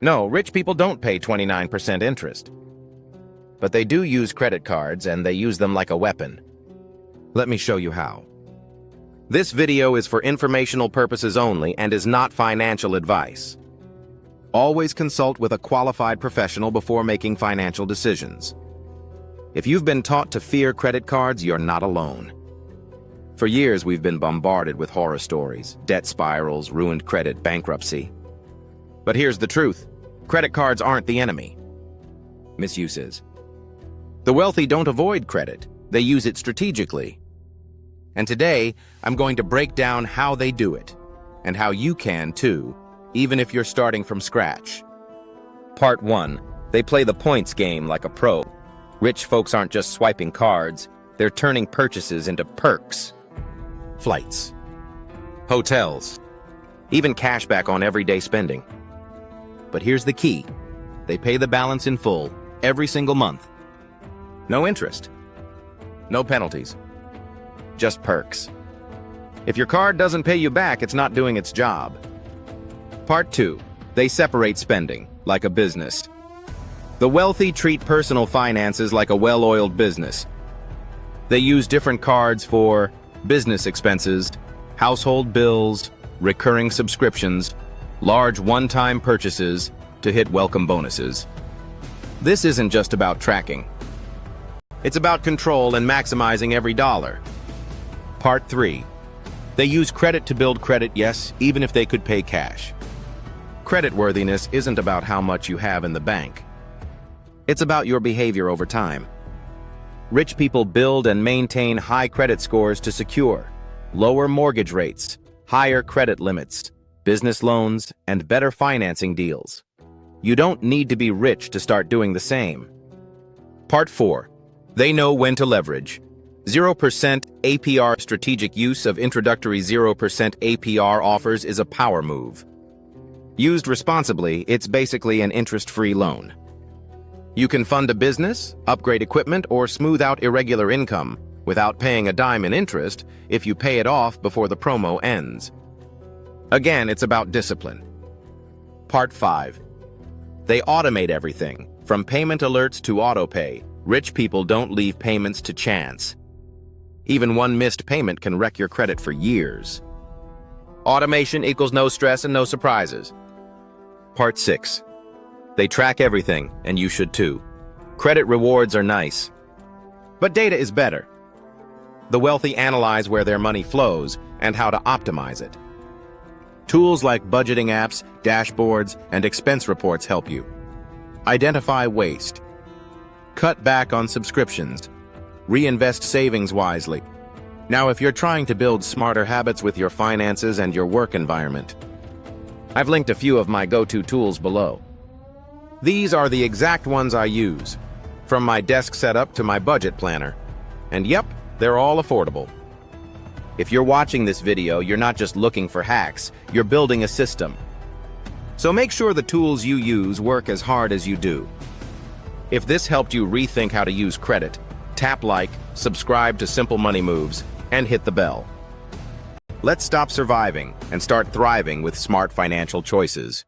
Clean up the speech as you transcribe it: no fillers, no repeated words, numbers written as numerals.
No, rich people don't pay 29% interest. But they do use credit cards, and they use them like a weapon. Let me show you how. This video is for informational purposes only and is not financial advice. Always consult with a qualified professional before making financial decisions. If you've been taught to fear credit cards, you're not alone. For years, we've been bombarded with horror stories, debt spirals, ruined credit, bankruptcy. But here's the truth. Credit cards aren't the enemy. Misuse is. The wealthy don't avoid credit. They use it strategically. And today, I'm going to break down how they do it, and how you can too, even if you're starting from scratch. Part 1. They play the points game like a pro. Rich folks aren't just swiping cards, they're turning purchases into perks. Flights, hotels, even cashback on everyday spending. But here's the key. They pay the balance in full, every single month. No interest. No penalties. Just perks. If your card doesn't pay you back, it's not doing its job. Part 2. They separate spending, like a business. The wealthy treat personal finances like a well-oiled business. They use different cards for business expenses, household bills, recurring subscriptions, large one-time purchases to hit welcome bonuses. This isn't just about tracking. It's about control and maximizing every dollar. Part 3. They use credit to build credit, yes, even if they could pay cash. Creditworthiness isn't about how much you have in the bank. It's about your behavior over time. Rich people build and maintain high credit scores to secure lower mortgage rates, higher credit limits, business loans, and better financing deals. You don't need to be rich to start doing the same. Part 4. They know when to leverage. 0% APR strategic use of introductory 0% APR offers is a power move. Used responsibly, it's basically an interest-free loan. You can fund a business, upgrade equipment, or smooth out irregular income without paying a dime in interest if you pay it off before the promo ends. Again, it's about discipline. Part 5. They automate everything, from payment alerts to autopay. Rich people don't leave payments to chance. Even one missed payment can wreck your credit for years. Automation equals no stress and no surprises. Part 6. They track everything, and you should too. Credit rewards are nice, but data is better. The wealthy analyze where their money flows and how to optimize it. Tools like budgeting apps, dashboards, and expense reports help you. Identify waste. Cut back on subscriptions. Reinvest savings wisely. Now, if you're trying to build smarter habits with your finances and your work environment, I've linked a few of my go-to tools below. These are the exact ones I use, from my desk setup to my budget planner. And yep, they're all affordable. If you're watching this video, you're not just looking for hacks, you're building a system. So make sure the tools you use work as hard as you do. If this helped you rethink how to use credit, tap like, subscribe to Simple Money Moves, and hit the bell. Let's stop surviving and start thriving with smart financial choices.